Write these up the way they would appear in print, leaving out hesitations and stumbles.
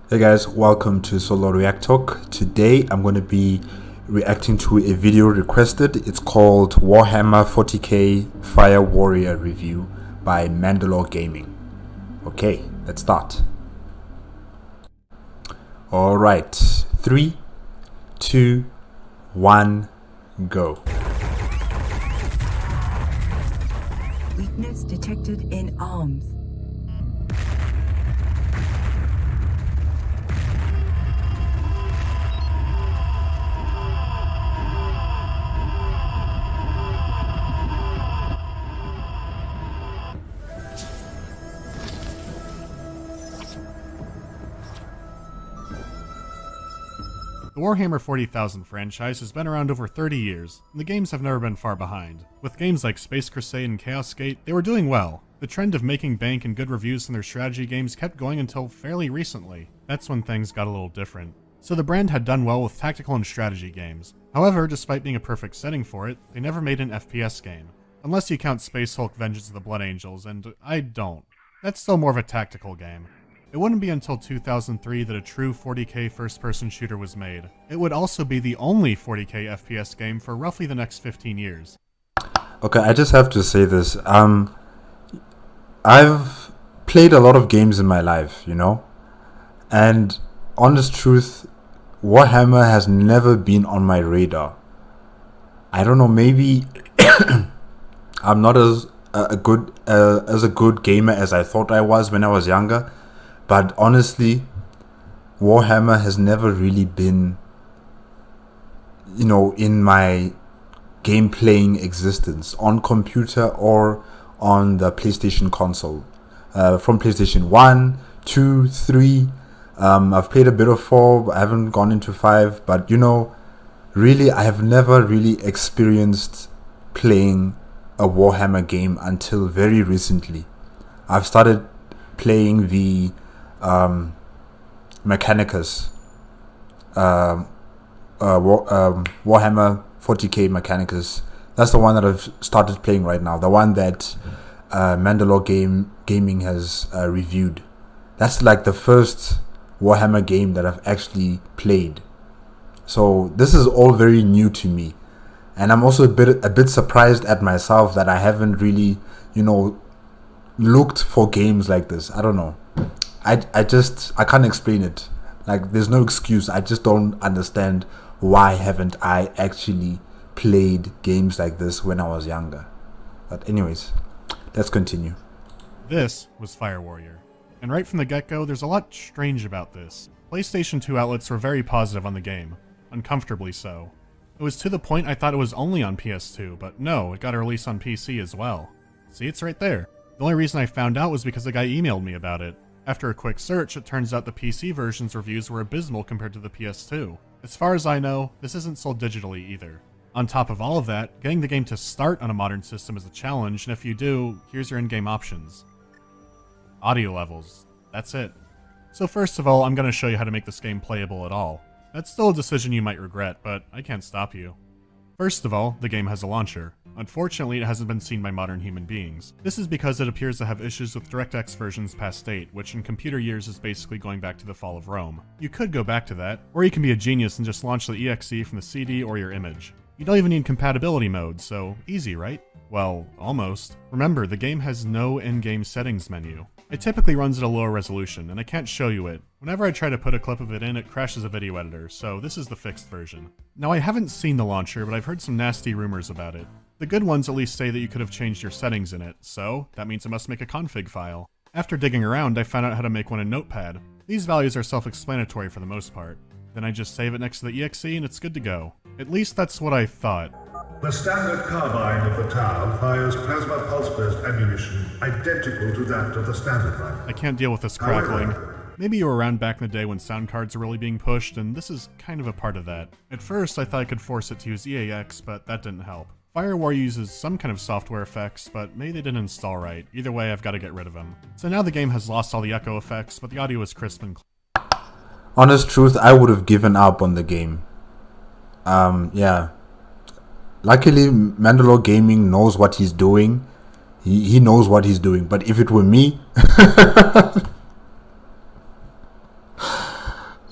Hey guys, welcome to Solo ReacTalk. Today I'm going to be reacting to a video requested. It's called Warhammer 40K Fire Warrior Review by Mandalore Gaming. Okay, let's start. Alright, 3, 2, 1, go. Weakness detected in arms. The Warhammer 40,000 franchise has been around over 30 years, and the games have never been far behind. With games like Space Crusade and Chaos Gate, they were doing well. The trend of making bank and good reviews in their strategy games kept going until fairly recently. That's when things got a little different. So the brand had done well with tactical and strategy games. However, despite being a perfect setting for it, they never made an FPS game. Unless you count Space Hulk Vengeance of the Blood Angels, and I don't. That's still more of a tactical game. It wouldn't be until 2003 that a true 40k first-person shooter was made. It would also be the only 40k FPS game for roughly the next 15 years. Okay, I just have to say this. I've played a lot of games in my life, and honest truth, Warhammer has never been on my radar. I don't know, maybe I'm not as a good gamer as I thought I was when I was younger. But honestly, Warhammer has never really been, in my game playing existence on computer or on the PlayStation console. From PlayStation 1, 2, 3, I've played a bit of 4, I haven't gone into 5, but really I have never really experienced playing a Warhammer game until very recently. I've started playing the Mechanicus, Warhammer 40k Mechanicus. That's the one that I've started playing right now. The one that Mandalore Gaming has reviewed. That's like the first Warhammer game that I've actually played. So this is all very new to me, and I'm also a bit surprised at myself that I haven't really, looked for games like this. I don't know. I can't explain it. Like, there's no excuse. I just don't understand why haven't I actually played games like this when I was younger. But anyways, let's continue. This was Fire Warrior. And right from the get-go, there's a lot strange about this. PlayStation 2 outlets were very positive on the game. Uncomfortably so. It was to the point I thought it was only on PS2, but no, it got a release on PC as well. See, it's right there. The only reason I found out was because a guy emailed me about it. After a quick search, it turns out the PC version's reviews were abysmal compared to the PS2. As far as I know, this isn't sold digitally either. On top of all of that, getting the game to start on a modern system is a challenge, and if you do, here's your in-game options. Audio levels. That's it. So first of all, I'm going to show you how to make this game playable at all. That's still a decision you might regret, but I can't stop you. First of all, the game has a launcher. Unfortunately, it hasn't been seen by modern human beings. This is because it appears to have issues with DirectX versions past date, which in computer years is basically going back to the fall of Rome. You could go back to that, or you can be a genius and just launch the exe from the CD or your image. You don't even need compatibility mode, so easy, right? Well, almost. Remember, the game has no in-game settings menu. It typically runs at a lower resolution, and I can't show you it. Whenever I try to put a clip of it in, it crashes a video editor, so this is the fixed version. Now, I haven't seen the launcher, but I've heard some nasty rumors about it. The good ones at least say that you could have changed your settings in it, so that means I must make a config file. After digging around, I found out how to make one in Notepad. These values are self-explanatory for the most part. Then I just save it next to the exe and it's good to go. At least that's what I thought. The standard carbine of the tower fires plasma pulse burst ammunition identical to that of the standard rifle. I can't deal with this crackling. Maybe you were around back in the day when sound cards were really being pushed, and this is kind of a part of that. At first, I thought I could force it to use EAX, but that didn't help. Fire Warrior uses some kind of software effects, but maybe they didn't install right. Either way, I've got to get rid of them. So now the game has lost all the echo effects, but the audio is crisp and clear. Honest truth, I would have given up on the game. Yeah. Luckily, Mandalore Gaming knows what he's doing. He knows what he's doing. But if it were me,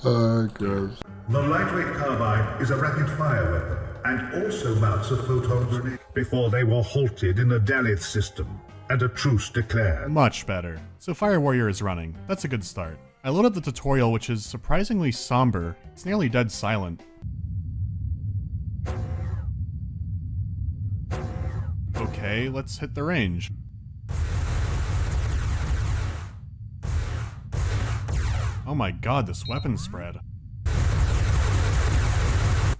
Oh gosh. The lightweight carbine is a rapid-fire weapon and also mounts a photon grenade before they were halted in the Dalith system and a truce declared. Much better. So Fire Warrior is running. That's a good start. I loaded the tutorial, which is surprisingly somber. It's nearly dead silent. Okay, let's hit the range. Oh my god, this weapon spread.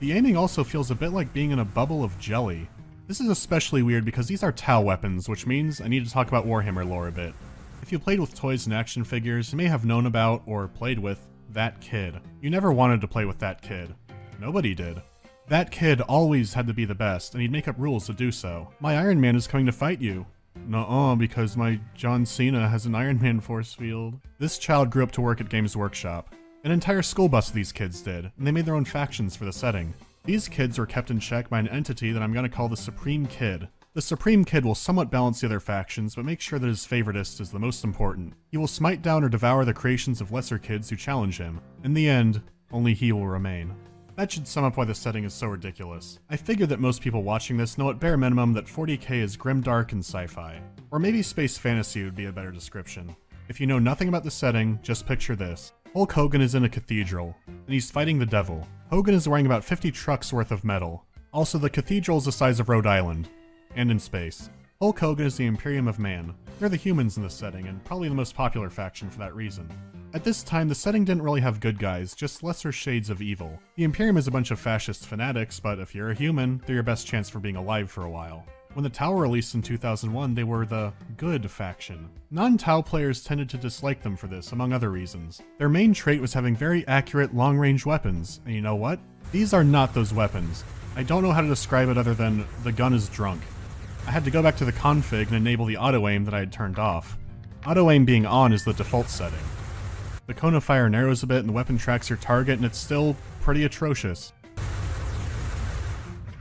The aiming also feels a bit like being in a bubble of jelly. This is especially weird because these are Tau weapons, which means I need to talk about Warhammer lore a bit. If you played with toys and action figures, you may have known about, or played with, that kid. You never wanted to play with that kid. Nobody did. That kid always had to be the best, and he'd make up rules to do so. My Iron Man is coming to fight you. Nuh-uh, because my John Cena has an Iron Man force field. This child grew up to work at Games Workshop. An entire school bus of these kids did, and they made their own factions for the setting. These kids were kept in check by an entity that I'm gonna call the Supreme Kid. The Supreme Kid will somewhat balance the other factions, but make sure that his favoritist is the most important. He will smite down or devour the creations of lesser kids who challenge him. In the end, only he will remain. That should sum up why the setting is so ridiculous. I figure that most people watching this know at bare minimum that 40K is grimdark and sci-fi. Or maybe space fantasy would be a better description. If you know nothing about the setting, just picture this. Hulk Hogan is in a cathedral, and he's fighting the devil. Hogan is wearing about 50 trucks worth of metal. Also, the cathedral is the size of Rhode Island. And in space. Hulk Hogan is the Imperium of Man. They're the humans in this setting, and probably the most popular faction for that reason. At this time, the setting didn't really have good guys, just lesser shades of evil. The Imperium is a bunch of fascist fanatics, but if you're a human, they're your best chance for being alive for a while. When the Tau were released in 2001, they were the good faction. Non-Tau players tended to dislike them for this, among other reasons. Their main trait was having very accurate, long-range weapons, and you know what? These are not those weapons. I don't know how to describe it other than the gun is drunk. I had to go back to the config and enable the auto-aim that I had turned off. Auto-aim being on is the default setting. The cone of fire narrows a bit and the weapon tracks your target, and it's still pretty atrocious.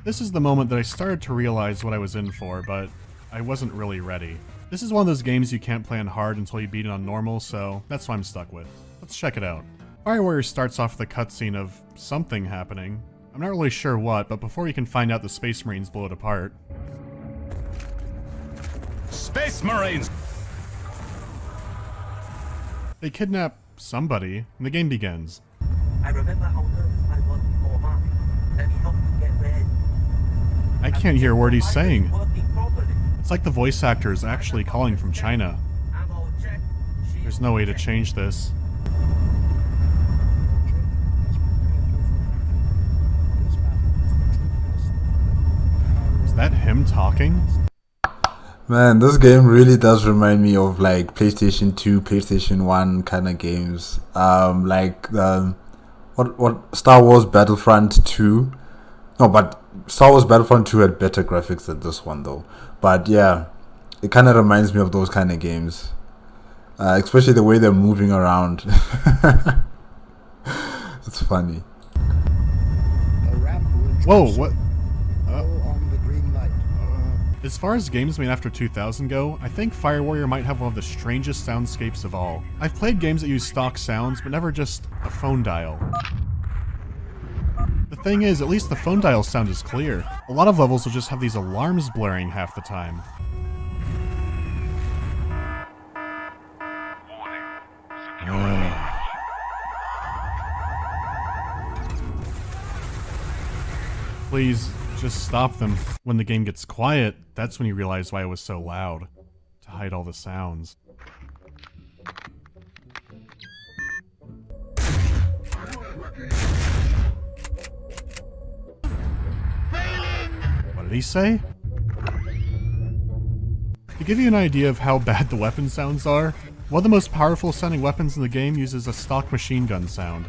This is the moment that I started to realize what I was in for, but I wasn't really ready. This is one of those games you can't play on hard until you beat it on normal, so that's what I'm stuck with. Let's check it out. Fire Warrior starts off with a cutscene of something happening. I'm not really sure what, but before you can find out, the Space Marines blow it apart. Space Marines! They kidnap somebody, and the game begins. I remember how nervous I was before mine. Let me help you get ready. I can't hear a word he's saying. Working properly. It's like the voice actor is actually calling from China. Ammo check. There's no way to change this. Is that him talking? Man, this game really does remind me of like PlayStation 2, PlayStation 1 kind of games. Like what Star Wars Battlefront 2. No, but Star Wars Battlefront 2 had better graphics than this one though. But yeah, it kind of reminds me of those kind of games. Especially the way they're moving around. It's funny. Whoa, what? As far as games made after 2000 go, I think Fire Warrior might have one of the strangest soundscapes of all. I've played games that use stock sounds, but never just a phone dial. The thing is, at least the phone dial sound is clear. A lot of levels will just have these alarms blaring half the time. Please, just stop them. When the game gets quiet, that's when you realize why it was so loud. To hide all the sounds. What did he say? To give you an idea of how bad the weapon sounds are, one of the most powerful sounding weapons in the game uses a stock machine gun sound.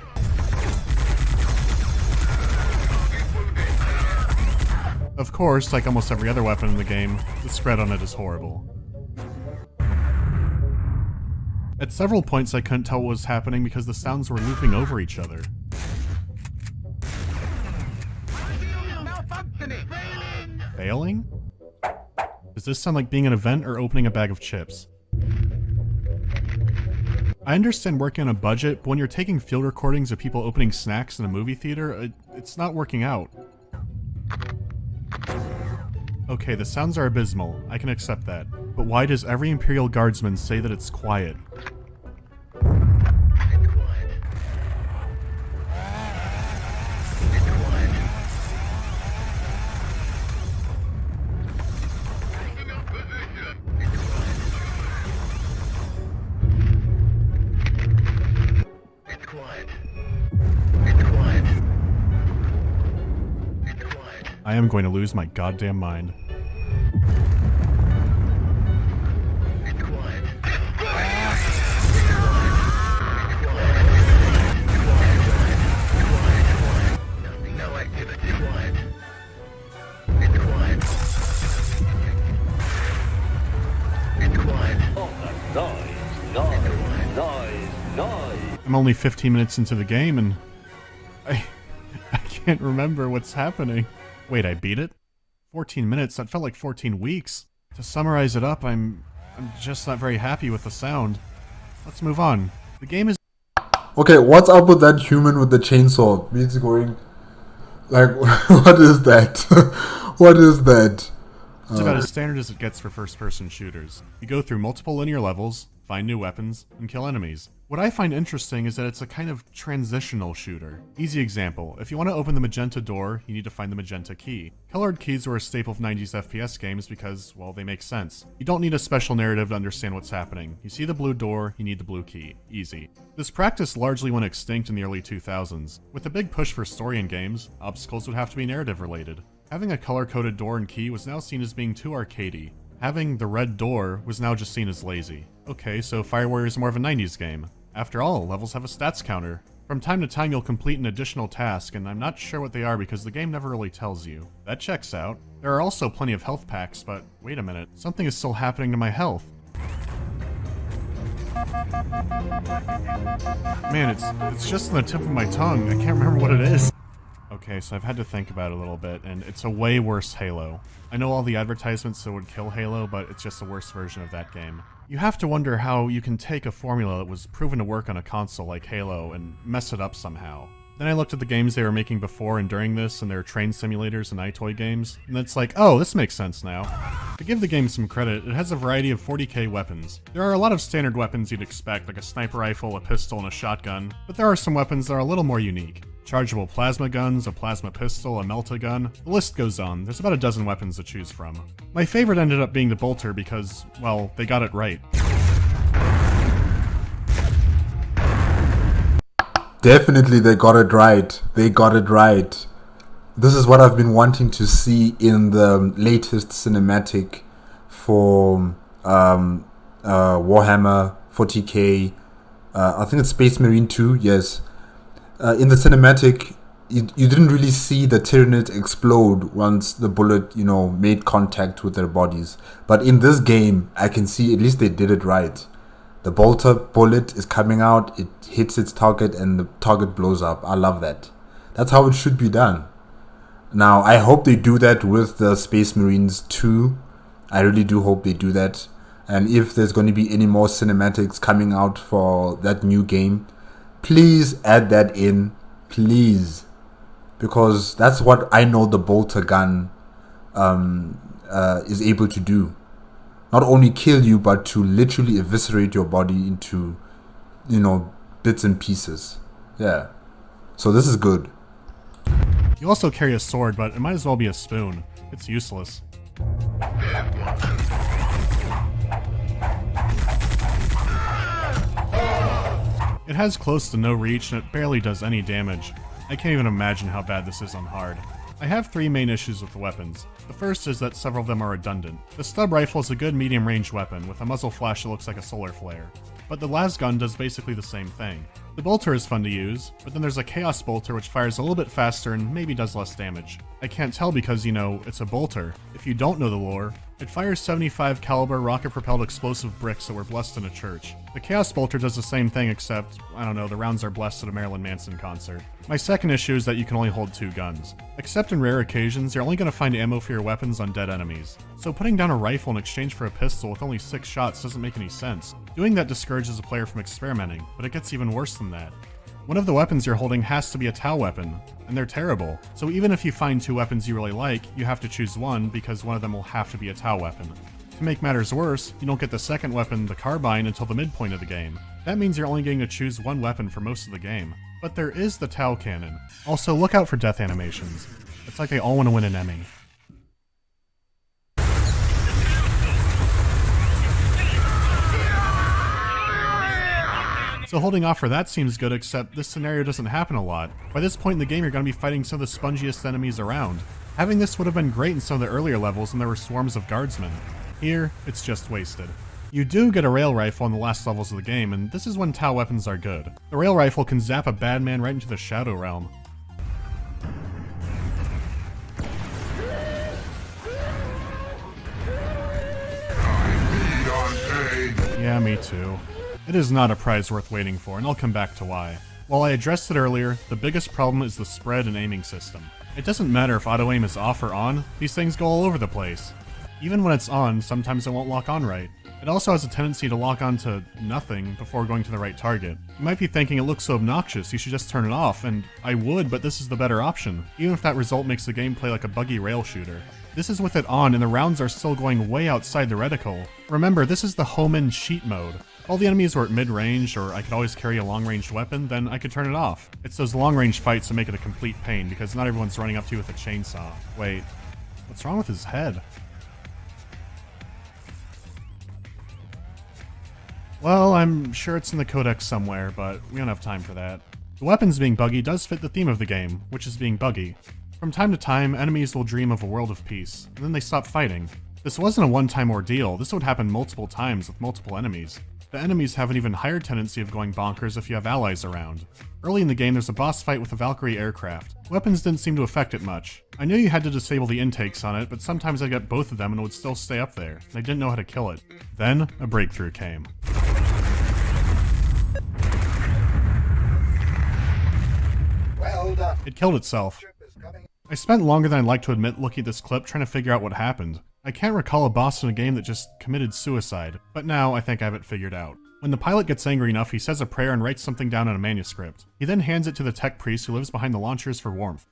Of course, like almost every other weapon in the game, the spread on it is horrible. At several points I couldn't tell what was happening because the sounds were looping over each other. Failing? Does this sound like being an event or opening a bag of chips? I understand working on a budget, but when you're taking field recordings of people opening snacks in a movie theater, it's not working out. Okay, the sounds are abysmal. I can accept that. But why does every Imperial Guardsman say that it's quiet? I am going to lose my goddamn mind. I'm only 15 minutes into the game and I can't remember what's happening. Wait, I beat it? 14 minutes? That felt like 14 weeks. To summarize it up, I'm just not very happy with the sound. Let's move on. The game is... Okay, what's up with that human with the chainsaw? He's going... Like, what is that? What is that? It's about as standard as it gets for first-person shooters. You go through multiple linear levels, find new weapons, and kill enemies. What I find interesting is that it's a kind of transitional shooter. Easy example, if you want to open the magenta door, you need to find the magenta key. Colored keys were a staple of 90s FPS games because, well, they make sense. You don't need a special narrative to understand what's happening. You see the blue door, you need the blue key. Easy. This practice largely went extinct in the early 2000s. With a big push for story in games, obstacles would have to be narrative related. Having a color-coded door and key was now seen as being too arcadey. Having the red door was now just seen as lazy. Okay, so Fire Warrior is more of a 90s game. After all, levels have a stats counter. From time to time you'll complete an additional task, and I'm not sure what they are because the game never really tells you. That checks out. There are also plenty of health packs, but wait a minute, something is still happening to my health. Man, it's just on the tip of my tongue. I can't remember what it is. Okay, so I've had to think about it a little bit, and it's a way worse Halo. I know all the advertisements that would kill Halo, but it's just a worse version of that game. You have to wonder how you can take a formula that was proven to work on a console like Halo and mess it up somehow. Then I looked at the games they were making before and during this, and their train simulators and iToy games, and it's like, oh, this makes sense now. To give the game some credit, it has a variety of 40k weapons. There are a lot of standard weapons you'd expect, like a sniper rifle, a pistol, and a shotgun, but there are some weapons that are a little more unique. Chargeable plasma guns, a plasma pistol, a melta gun, the list goes on. There's about a dozen weapons to choose from. My favorite ended up being the bolter because, well, they got it right. Definitely they got it right. They got it right. This is what I've been wanting to see in the latest cinematic for Warhammer 40K. I think it's Space Marine 2, yes. In the cinematic, you didn't really see the Tyranids explode once the bullet, made contact with their bodies. But in this game, I can see at least they did it right. The bolter bullet is coming out, it hits its target, and the target blows up. I love that. That's how it should be done. Now, I hope they do that with the Space Marines 2. I really do hope they do that. And if there's going to be any more cinematics coming out for that new game, please add that in, please, because that's what I know the bolter gun is able to do. Not only kill you, but to literally eviscerate your body into, bits and pieces. Yeah. So this is good. You also carry a sword, but it might as well be a spoon. It's useless. It has close to no reach, and it barely does any damage. I can't even imagine how bad this is on hard. I have three main issues with the weapons. The first is that several of them are redundant. The stub rifle is a good medium-range weapon, with a muzzle flash that looks like a solar flare. But the las gun does basically the same thing. The bolter is fun to use, but then there's a chaos bolter which fires a little bit faster and maybe does less damage. I can't tell because, you know, it's a bolter. If you don't know the lore, it fires 75 caliber rocket-propelled explosive bricks that were blessed in a church. The chaos bolter does the same thing except, I don't know, the rounds are blessed at a Marilyn Manson concert. My second issue is that you can only hold 2 guns. Except in rare occasions, you're only going to find ammo for your weapons on dead enemies. So putting down a rifle in exchange for a pistol with only 6 shots doesn't make any sense. Doing that discourages a player from experimenting, but it gets even worse than that. One of the weapons you're holding has to be a Tau weapon, and they're terrible. So even if you find 2 weapons you really like, you have to choose one because one of them will have to be a Tau weapon. To make matters worse, you don't get the second weapon, the carbine, until the midpoint of the game. That means you're only getting to choose one weapon for most of the game. But there is the Tau cannon. Also, look out for death animations. It's like they all want to win an Emmy. So holding off for that seems good, except this scenario doesn't happen a lot. By this point in the game, you're going to be fighting some of the spongiest enemies around. Having this would have been great in some of the earlier levels when there were swarms of guardsmen. Here, it's just wasted. You do get a rail rifle in the last levels of the game, and this is when Tau weapons are good. The rail rifle can zap a bad man right into the Shadow Realm. Yeah, me too. It is not a prize worth waiting for, and I'll come back to why. While I addressed it earlier, the biggest problem is the spread and aiming system. It doesn't matter if auto-aim is off or on, these things go all over the place. Even when it's on, sometimes it won't lock on right. It also has a tendency to lock on to nothing before going to the right target. You might be thinking it looks so obnoxious, you should just turn it off, and I would, but this is the better option, even if that result makes the game play like a buggy rail shooter. This is with it on, and the rounds are still going way outside the reticle. Remember, this is the home-in cheat mode. If all the enemies were at mid-range, or I could always carry a long-ranged weapon, then I could turn it off. It's those long-range fights that make it a complete pain, because not everyone's running up to you with a chainsaw. Wait, what's wrong with his head? Well, I'm sure it's in the codex somewhere, but we don't have time for that. The weapons being buggy does fit the theme of the game, which is being buggy. From time to time, enemies will dream of a world of peace, and then they stop fighting. This wasn't a one-time ordeal, this would happen multiple times with multiple enemies. The enemies have an even higher tendency of going bonkers if you have allies around. Early in the game, there's a boss fight with a Valkyrie aircraft. Weapons didn't seem to affect it much. I knew you had to disable the intakes on it, but sometimes I'd get both of them and it would still stay up there, and I didn't know how to kill it. Then, a breakthrough came. Well done. It killed itself. I spent longer than I'd like to admit looking at this clip trying to figure out what happened. I can't recall a boss in a game that just committed suicide, but now I think I have it figured out. When the pilot gets angry enough, he says a prayer and writes something down in a manuscript. He then hands it to the tech priest who lives behind the launchers for warmth.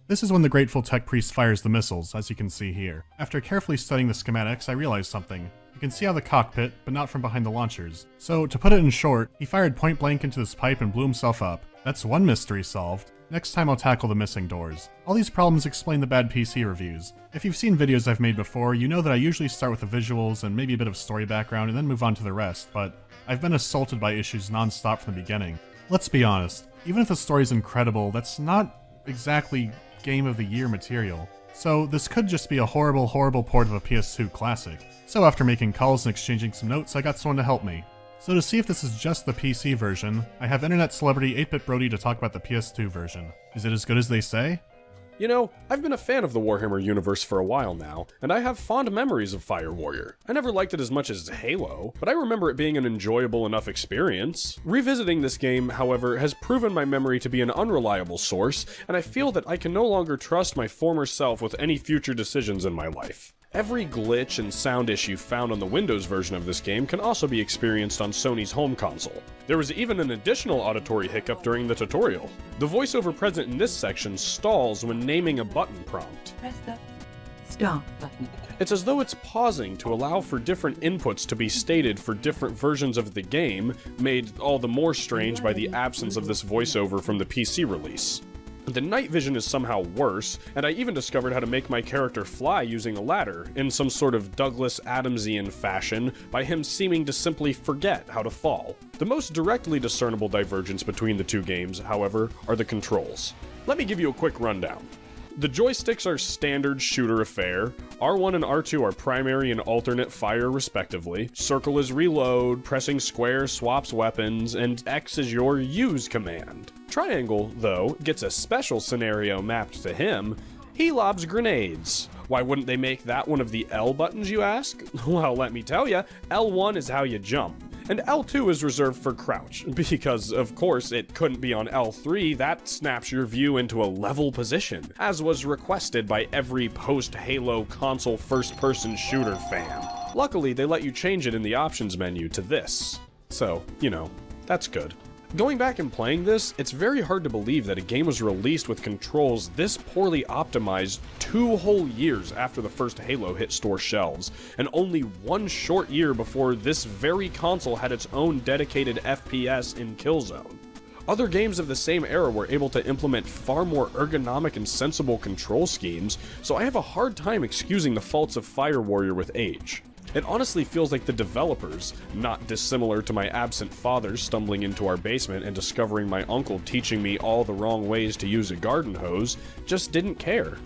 This is when the grateful tech priest fires the missiles, as you can see here. After carefully studying the schematics, I realized something. You can see out of the cockpit, but not from behind the launchers. So, to put it in short, he fired point blank into this pipe and blew himself up. That's one mystery solved. Next time I'll tackle the missing doors. All these problems explain the bad PC reviews. If you've seen videos I've made before, you know that I usually start with the visuals and maybe a bit of story background and then move on to the rest, but I've been assaulted by issues non-stop from the beginning. Let's be honest, even if the story's incredible, that's not exactly Game of the Year material. So this could just be a horrible, horrible port of a PS2 classic. So after making calls and exchanging some notes, I got someone to help me. So to see if this is just the PC version, I have internet celebrity 8-Bit Brody to talk about the PS2 version. Is it as good as they say? You know, I've been a fan of the Warhammer universe for a while now, and I have fond memories of Fire Warrior. I never liked it as much as Halo, but I remember it being an enjoyable enough experience. Revisiting this game, however, has proven my memory to be an unreliable source, and I feel that I can no longer trust my former self with any future decisions in my life. Every glitch and sound issue found on the Windows version of this game can also be experienced on Sony's home console. There was even an additional auditory hiccup during the tutorial. The voiceover present in this section stalls when naming a button prompt. Press the start button. It's as though it's pausing to allow for different inputs to be stated for different versions of the game, made all the more strange by the absence of this voiceover from the PC release. The night vision is somehow worse, and I even discovered how to make my character fly using a ladder, in some sort of Douglas Adamsian fashion, by him seeming to simply forget how to fall. The most directly discernible divergence between the two games, however, are the controls. Let me give you a quick rundown. The joysticks are standard shooter affair. R1 and R2 are primary and alternate fire respectively. Circle is reload, pressing square swaps weapons, and X is your use command. Triangle, though, gets a special scenario mapped to him. He lobs grenades. Why wouldn't they make that one of the L buttons, you ask? Well, let me tell ya, L1 is how you jump. And L2 is reserved for crouch, because of course it couldn't be on L3, that snaps your view into a level position, as was requested by every post-Halo console first-person shooter fan. Luckily, they let you change it in the options menu to this. So, you know, that's good. Going back and playing this, it's very hard to believe that a game was released with controls this poorly optimized 2 whole years after the first Halo hit store shelves, and only 1 short year before this very console had its own dedicated FPS in Killzone. Other games of the same era were able to implement far more ergonomic and sensible control schemes, so I have a hard time excusing the faults of Fire Warrior with age. It honestly feels like the developers, not dissimilar to my absent father stumbling into our basement and discovering my uncle teaching me all the wrong ways to use a garden hose, just didn't care.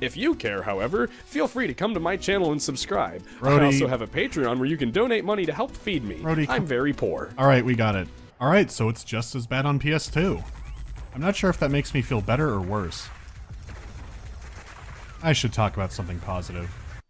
If you care, however, feel free to come to my channel and subscribe. Rhodey. I also have a Patreon where you can donate money to help feed me. Rhodey, I'm very poor. Alright, we got it. Alright, so it's just as bad on PS2. I'm not sure if that makes me feel better or worse. I should talk about something positive.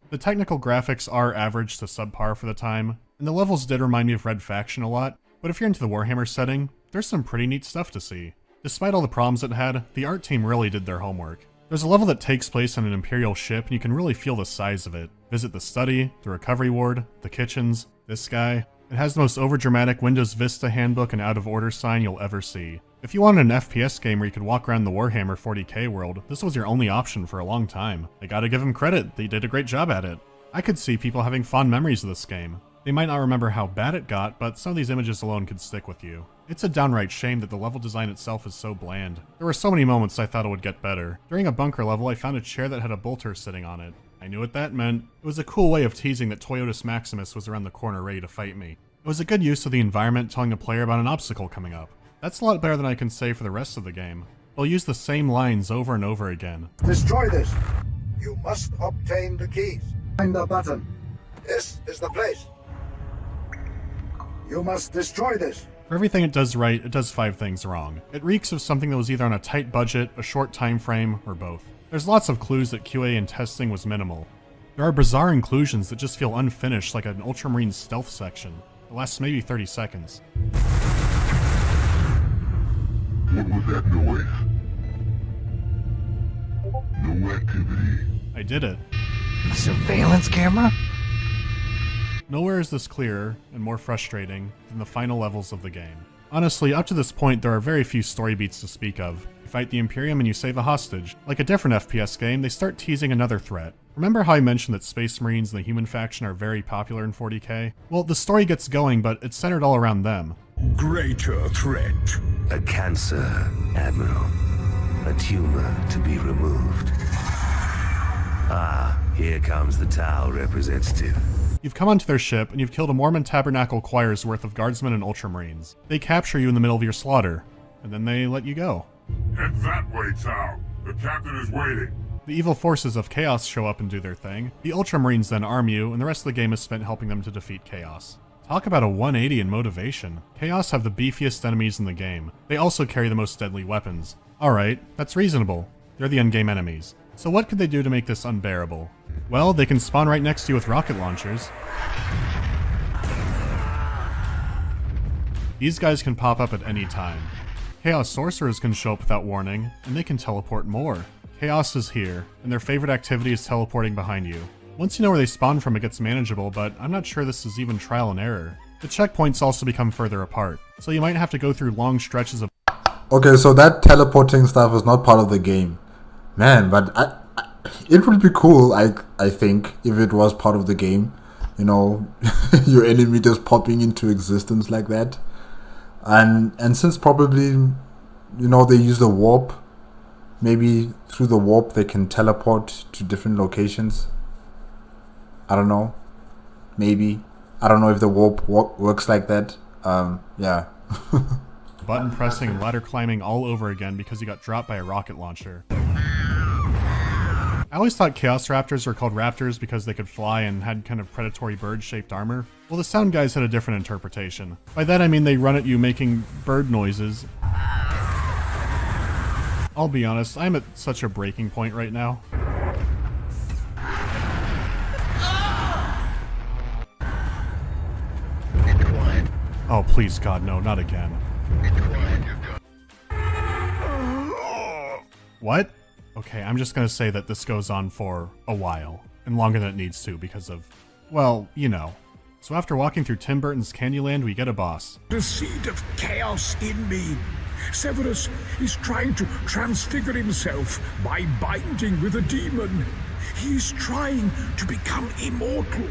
The technical graphics are average to subpar for the time, and the levels did remind me of Red Faction a lot, but if you're into the Warhammer setting, there's some pretty neat stuff to see. Despite all the problems it had, the art team really did their homework. There's a level that takes place on an Imperial ship, and you can really feel the size of it. Visit the study, the recovery ward, the kitchens, this guy. It has the most overdramatic Windows Vista handbook and out of order sign you'll ever see. If you wanted an FPS game where you could walk around the Warhammer 40K world, this was your only option for a long time. I gotta give them credit, they did a great job at it. I could see people having fond memories of this game. They might not remember how bad it got, but some of these images alone could stick with you. It's a downright shame that the level design itself is so bland. There were so many moments I thought it would get better. During a bunker level, I found a chair that had a bolter sitting on it. I knew what that meant. It was a cool way of teasing that Toyotas Maximus was around the corner ready to fight me. It was a good use of the environment telling a player about an obstacle coming up. That's a lot better than I can say for the rest of the game. They'll use the same lines over and over again. Destroy this. You must obtain the keys. Find the button. This is the place. You must destroy this. For everything it does right, it does 5 things wrong. It reeks of something that was either on a tight budget, a short time frame, or both. There's lots of clues that QA and testing was minimal. There are bizarre inclusions that just feel unfinished, like an Ultramarine stealth section. It lasts maybe 30 seconds. What was that noise? No activity. I did it. Surveillance camera? Nowhere is this clearer and more frustrating than the final levels of the game. Honestly, up to this point, there are very few story beats to speak of. You fight the Imperium and you save a hostage. Like a different FPS game, they start teasing another threat. Remember how I mentioned that Space Marines and the human faction are very popular in 40k? Well, the story gets going, but it's centered all around them. Greater threat. A cancer, Admiral. A tumor to be removed. Ah, here comes the Tau representative. You've come onto their ship, and you've killed a Mormon Tabernacle choir's worth of guardsmen and ultramarines. They capture you in the middle of your slaughter, and then they let you go. Head that way, Tau. The captain is waiting. The evil forces of Chaos show up and do their thing. The ultramarines then arm you, and the rest of the game is spent helping them to defeat Chaos. Talk about a 180 in motivation. Chaos have the beefiest enemies in the game. They also carry the most deadly weapons. Alright, that's reasonable. They're the endgame enemies. So what could they do to make this unbearable? Well, they can spawn right next to you with rocket launchers. These guys can pop up at any time. Chaos Sorcerers can show up without warning, and they can teleport more. Chaos is here, and their favorite activity is teleporting behind you. Once you know where they spawn from, it gets manageable, but I'm not sure this is even trial and error. The checkpoints also become further apart, so you might have to go through long stretches of... Okay, so that teleporting stuff is not part of the game. Man, but it would be cool, I think, if it was part of the game. You know, your enemy just popping into existence like that. And since probably, you know, they use the warp, maybe through the warp they can teleport to different locations. I don't know. Maybe. I don't know if the warp works like that. Yeah. Button pressing and ladder climbing all over again because you got dropped by a rocket launcher. I always thought Chaos Raptors were called raptors because they could fly and had kind of predatory bird-shaped armor. Well, the sound guys had a different interpretation. By that I mean they run at you making bird noises. I'll be honest, I'm at such a breaking point right now. Oh, please God, no, not again. What? Okay, I'm just gonna say that this goes on for a while, and longer than it needs to because of, well, you know. So after walking through Tim Burton's Candyland, we get a boss. The seed of chaos in me. Severus is trying to transfigure himself by binding with a demon. He's trying to become immortal.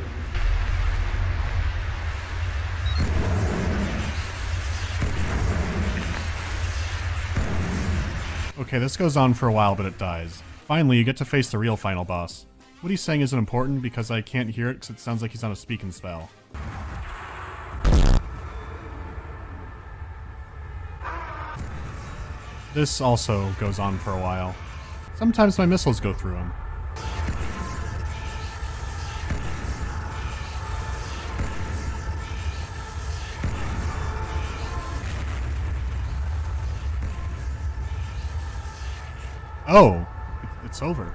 Okay, this goes on for a while, but it dies. Finally, you get to face the real final boss. What he's saying isn't important because I can't hear it because it sounds like he's on a speaking spell. This also goes on for a while. Sometimes my missiles go through him. Oh, it's over.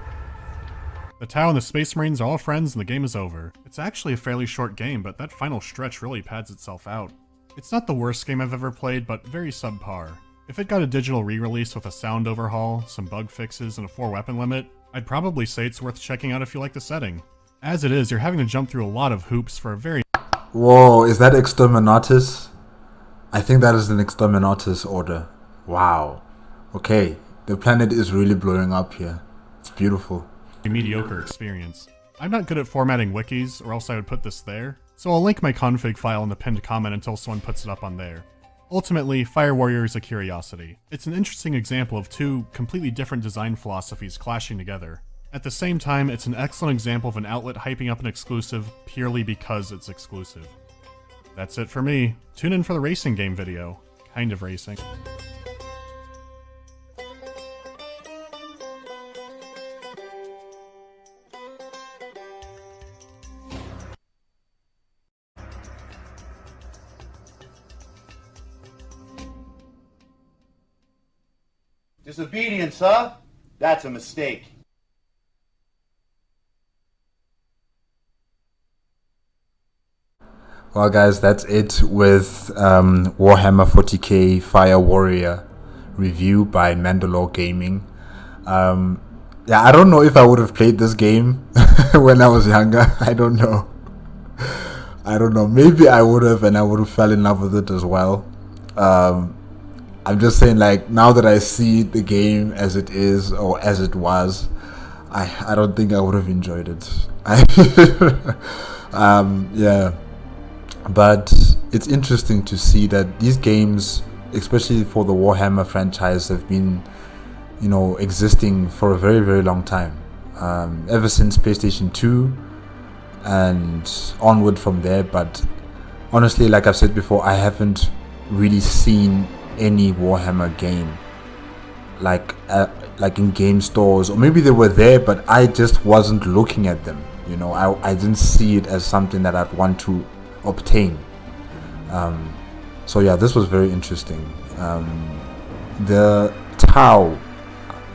The Tau and the Space Marines are all friends and the game is over. It's actually a fairly short game, but that final stretch really pads itself out. It's not the worst game I've ever played, but very subpar. If it got a digital re-release with a sound overhaul, some bug fixes, and a 4-weapon limit, I'd probably say it's worth checking out if you like the setting. As it is, you're having to jump through a lot of hoops for a very... Whoa, is that Exterminatus? I think that is an Exterminatus order. Wow. Okay, the planet is really blowing up here. It's beautiful. Mediocre experience. I'm not good at formatting wikis, or else I would put this there, so I'll link my config file in the pinned comment until someone puts it up on there. Ultimately, Fire Warrior is a curiosity. It's an interesting example of two completely different design philosophies clashing together. At the same time, it's an excellent example of an outlet hyping up an exclusive purely because it's exclusive. That's it for me. Tune in for the racing game video. Kind of racing. Disobedience, huh? That's a mistake. Well guys, that's it with Warhammer 40K Fire Warrior review by Mandalore Gaming. Yeah, I don't know if I would have played this game when I was younger. I don't know. Maybe I would have, and I would have fell in love with it as well. I'm just saying, like, now that I see the game as it is, or as it was, I don't think I would have enjoyed it. Yeah. But it's interesting to see that these games, especially for the Warhammer franchise, have been, you know, existing for a very, very long time. Ever since PlayStation 2 and onward from there. But honestly, like I've said before, I haven't really seen any Warhammer game like in game stores, or maybe they were there but I just wasn't looking at them, you know. I didn't see it as something that I'd want to obtain. So yeah, this was very interesting. The Tau,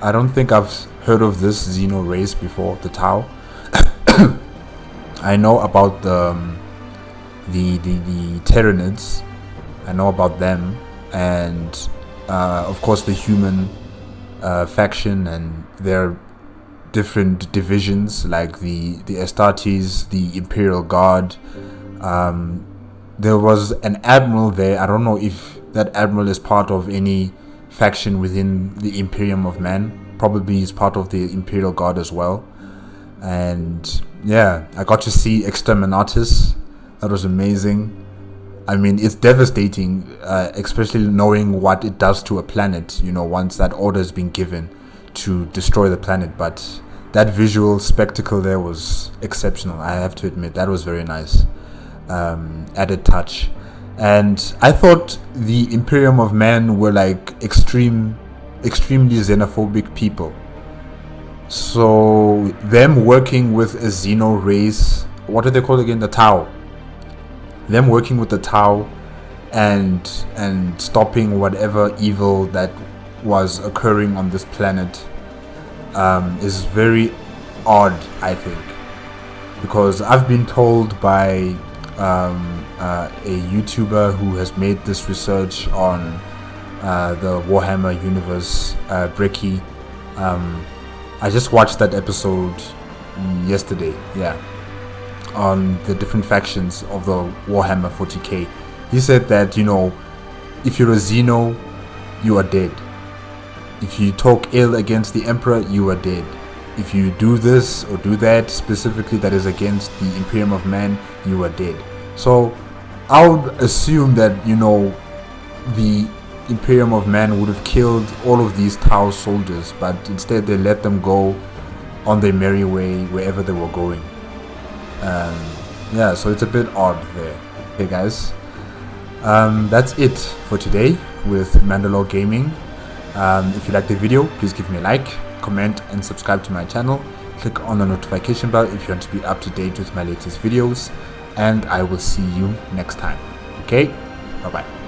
I don't think I've heard of this Xeno race before, the Tau. I know about the Tyranids, I know about them, and of course the human faction and their different divisions, like the Astartes, the Imperial Guard. There was an admiral there. I don't know if that admiral is part of any faction within the Imperium of Man. Probably is part of the Imperial Guard as well. And yeah, I got to see Exterminatus. That was amazing. I mean, it's devastating, especially knowing what it does to a planet, you know, once that order has been given to destroy the planet. But that visual spectacle there was exceptional, I have to admit. That was very nice. Added touch. And I thought the Imperium of Man were like extremely xenophobic people. So them working with a Xeno race, what do they call it again? The Tau. Them working with the Tau and stopping whatever evil that was occurring on this planet is very odd, I think, because I've been told by a YouTuber who has made this research on the Warhammer universe, Bricky. I just watched that episode yesterday, yeah, on the different factions of the Warhammer 40K. He said that, you know, if you're a Xeno, you are dead. If you talk ill against the Emperor, you are dead. If you do this or do that specifically that is against the Imperium of Man, you are dead. So I would assume that, you know, the Imperium of Man would have killed all of these Tau soldiers, but instead they let them go on their merry way wherever they were going. Yeah, so it's a bit odd there. Okay guys, that's it for today with Mandalore Gaming. If you like the video, please give me a like, comment and subscribe to my channel. Click on the notification bell if you want to be up to date with my latest videos, and I will see you next time. Okay, bye bye.